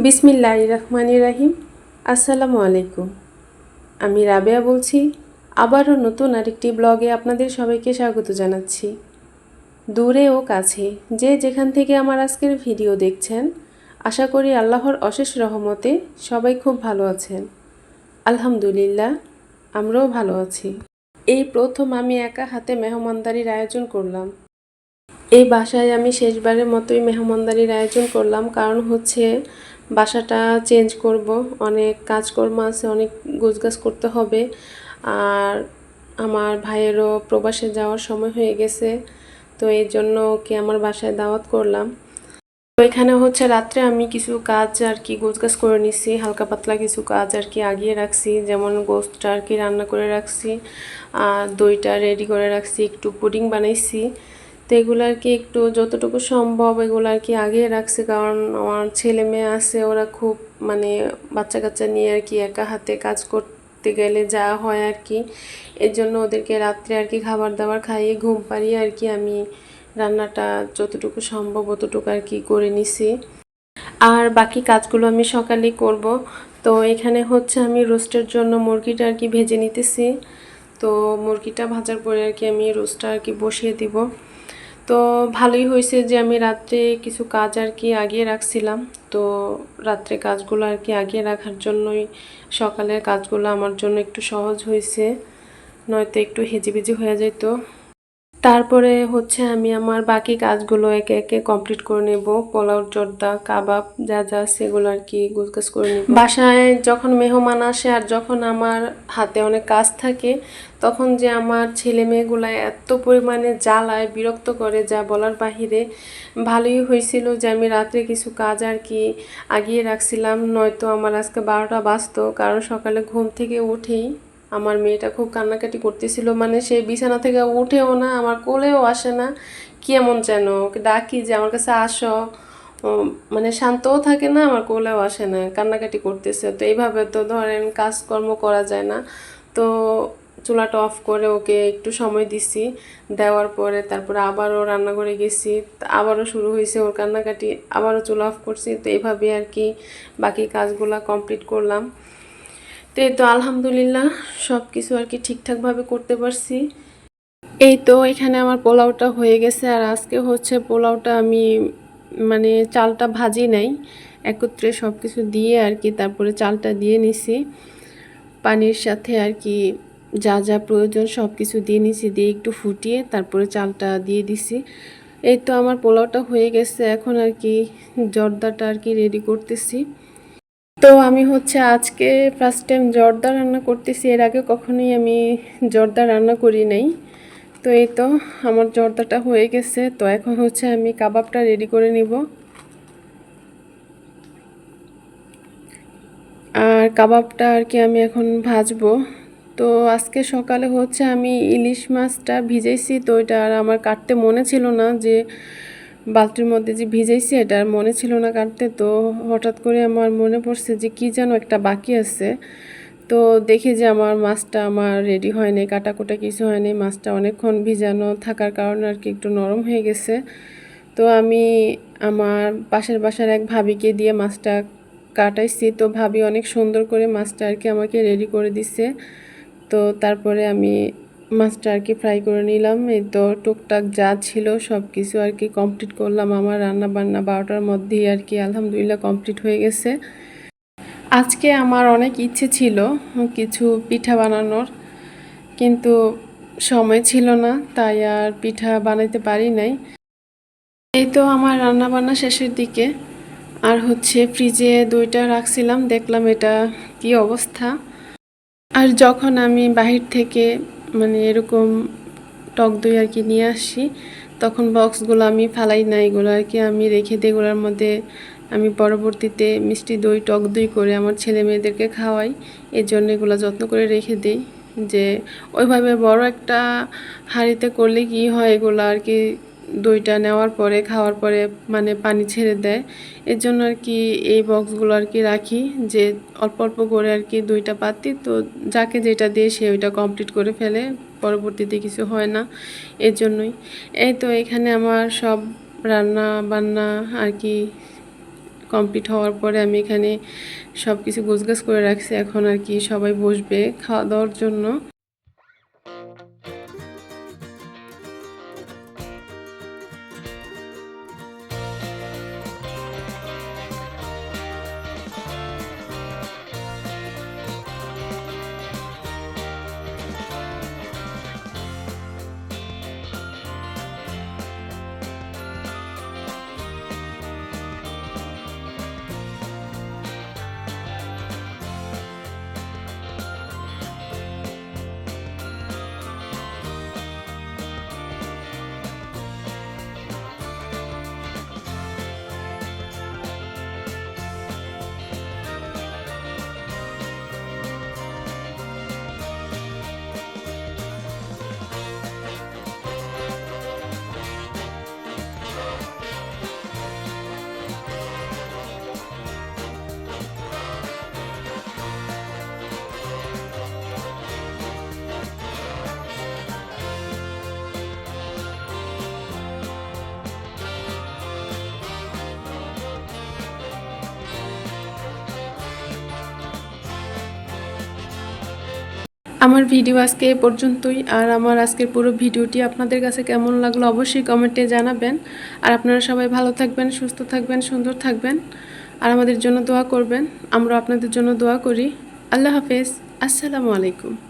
বিসমিল্লাহির রহমানির রহিম। আসসালামু আলাইকুম। আমি রাবেয়া বলছি। আবারও নতুন আরেকটি ব্লগে আপনাদের সবাইকে স্বাগত জানাচ্ছি। দূরে ও কাছে যে যেখান থেকে আমার আজকের ভিডিও দেখছেন, আশা করি আল্লাহর অশেষ রহমতে সবাই খুব ভালো আছেন। আলহামদুলিল্লাহ, আমরাও ভালো আছি। এই প্রথম আমি একা হাতে মেহমানদারির আয়োজন করলাম। এই বাসায় আমি শেষবারের মতোই মেহমানদারির আয়োজন করলাম, কারণ হচ্ছে বাসাটা চেঞ্জ করব, অনেক কাজকর্ম আছে, অনেক গোছগাছ করতে হবে। আর আমার ভাইয়েরও প্রবাসে যাওয়ার সময় হয়ে গেছে, তো এই জন্য ওকে আমার বাসায় দাওয়াত করলাম। তো এখানে হচ্ছে রাত্রে আমি কিছু কাজ আর কি গোছগাছ করে নিছি, হালকা পাতলা কিছু কাজ আর কি আগিয়ে রাখছি, যেমন গোস্তটা আর কি রান্না করে রাখছি, আর দইটা রেডি করে রাখছি, একটু পুডিং বানাইছি। তো এগুলো আর কি একটু যতটুকু সম্ভব এগুলো আর কি আগিয়ে রাখছি, কারণ আমার ছেলে মেয়ে আছে, ওরা খুব মানে বাচ্চা কাচ্চা নিয়ে আর কি একা হাতে কাজ করতে গেলে যা হয় আর কি, এর জন্য ওদেরকে রাত্রে আর কি খাবার দাবার খাইয়ে ঘুম পাড়িয়ে আর কি আমি রান্নাটা যতটুকু সম্ভব অতটুকু আর কি করে নিছি। আর বাকি কাজগুলো আমি সকালেই করব। তো এখানে হচ্ছে আমি রোস্টের জন্য মুরগিটা আর কি ভেজে নিতেছি। তো মুরগিটা ভাজার পরে আর কি আমি রোস্টটা আর কি বসিয়ে দিব। তো ভালোই হয়েছে যে আমি রাত্রে কিছু কাজ আর কি আগিয়ে রাখছিলাম। তো রাত্রে কাজগুলো আর কি আগিয়ে রাখার জন্যই সকালের কাজগুলো আমার জন্য একটু সহজ হয়েছে, নয়তো একটু হেজিবিজি হয়ে যেত। তারপরে হচ্ছে আমি আমার বাকি কাজগুলো একে একে কমপ্লিট করে নেব। পোলাও, জর্দা, কাবাব যা যা সেগুলো আর কি গোছগাছ করে নেব। বাসায় যখন মেহমান আসে আর যখন আমার হাতে অনেক কাজ থাকে, তখন যে আমার ছেলে মেয়েগুলা এত পরিমাণে জ্বালায়, বিরক্ত করে যা বলার বাহিরে। ভালোই হয়েছিল যে আমি রাত্রে কিছু কাজ আর কি আগিয়ে রাখছিলাম, নয়তো আমার আজকে 12টা বাজতো, কারণ সকালে ঘুম থেকে উঠেই আমার মেয়েটা খুব কান্নাকাটি করতেছিল, মানে সে বিছানা থেকে উঠেও না, আমার কোলেও আসে না, কি এমন যেন ওকে ডাকি যে আমার কাছে আসো, মানে শান্তও থাকে না, আমার কোলেও আসে না, কান্নাকাটি করতেছে। তো এইভাবে তো ধরেন কাজকর্ম করা যায় না। তো চুলাটা অফ করে ওকে একটু সময় দিছি, দেওয়ার পরে তারপরে আবারও রান্নাঘরে গেছি, আবারও শুরু হয়েছে ওর কান্নাকাটি, আবারও চুলা অফ করছি। তো এইভাবে আর কি বাকি কাজগুলা কমপ্লিট করলাম। তো এই তো আলহামদুলিল্লাহ সব কিছু আর কি ঠিকঠাকভাবে করতে পারছি। এই তো এখানে আমার পোলাওটা হয়ে গেছে। আর আজকে হচ্ছে পোলাওটা আমি মানে চালটা ভাজি নাই, একত্রে সব কিছু দিয়ে আর কি তারপরে চালটা দিয়ে নিছি, পানির সাথে আর কি যা যা প্রয়োজন সব কিছু দিয়ে নিছি, দিয়ে একটু ফুটিয়ে তারপরে চালটা দিয়ে দিছি। এই তো আমার পোলাওটা হয়ে গেছে, এখন আর কি জর্দাটা আর কি রেডি করতেছি। তো আমি হচ্ছে আজকে ফার্স্ট টাইম জর্দা রান্না করতেছি, এর আগে কখনোই আমি জর্দা রান্না করি নাই। তো এই তো আমার জর্দাটা হয়ে গেছে। তো এখন হচ্ছে আমি কাবাবটা রেডি করে নিব। আর কাবাবটা আর কি আমি এখন ভাজবো। তো আজকে সকালে হচ্ছে আমি ইলিশ মাছটা ভিজাইছি, তো এটা আর আমার কাটতে মনে ছিল না, যে বালতির মধ্যে যে ভিজাইছি এটা আর মনে ছিল না কাটতে। তো হঠাৎ করে আমার মনে পড়ছে যে কি যেন একটা বাকি আছে। তো দেখি যে আমার মাছটা আমার রেডি হয়নি, কাটাকুটা কিছু হয়নি, মাছটা অনেকক্ষণ ভিজানো থাকার কারণে আর কি একটু নরম হয়ে গেছে। তো আমি আমার পাশের বাসার এক ভাবিকে দিয়ে মাছটা কাটাইছি। তো ভাবি অনেক সুন্দর করে মাছটা আর কি আমাকে রেডি করে দিছে। তো তারপরে আমি মাছটা আর কি ফ্রাই করে নিলাম। এই তো টুকটাক যা ছিল সব কিছু আর কি কমপ্লিট করলাম। আমার রান্না বান্না 12টার মধ্যেই আর কি আলহামদুলিল্লাহ কমপ্লিট হয়ে গেছে। আজকে আমার অনেক ইচ্ছে ছিল কিছু পিঠা বানানোর, কিন্তু সময় ছিল না, তাই আর পিঠা বানাইতে পারি নাই। এই তো আমার রান্না বান্না শেষের দিকে। আর হচ্ছে ফ্রিজে দইটা রাখছিলাম, দেখলাম এটা কি অবস্থা। আর যখন আমি বাহির থেকে মানে এরকম টক দই আর কি নিয়ে আসি, তখন বক্সগুলো আমি ফালাই না, এগুলো আর কি আমি রেখে দিই। এগুলোর মধ্যে আমি পরবর্তীতে মিষ্টি দই, টক দই করে আমার ছেলে মেয়েদেরকে খাওয়াই, এর জন্য এগুলো যত্ন করে রেখে দিই। যে ওইভাবে বড় একটা হাঁড়িতে করলে কি হয়, এগুলো আর কি দইটা নেওয়ার পরে খাওয়ার পরে মানে পানি ছেড়ে দেয়, এর জন্য আর কি এই বক্সগুলো আর কি রাখি, যে অল্প অল্প করে আর কি দইটা পাতি, তো যাকে যেটা দিয়ে সে ওইটা কমপ্লিট করে ফেলে, পরবর্তীতে কিছু হয় না, এর জন্যই। এই তো এখানে আমার সব রান্না বান্না আর কি কমপ্লিট হওয়ার পরে আমি এখানে সব কিছু গোছগাছ করে রাখছি। এখন আর কি সবাই বসবে খাওয়া দাওয়ার জন্য। আমার ভিডিও আজকে এ পর্যন্তই। আর আমার আজকের পুরো ভিডিওটি আপনাদের কাছে কেমন লাগলো অবশ্যই কমেন্টে জানাবেন। আর আপনারা সবাই ভালো থাকবেন, সুস্থ থাকবেন, সুন্দর থাকবেন, আর আমাদের জন্য দোয়া করবেন। আমরা আপনাদের জন্য দোয়া করি। আল্লাহ হাফেজ। আসসালামু আলাইকুম।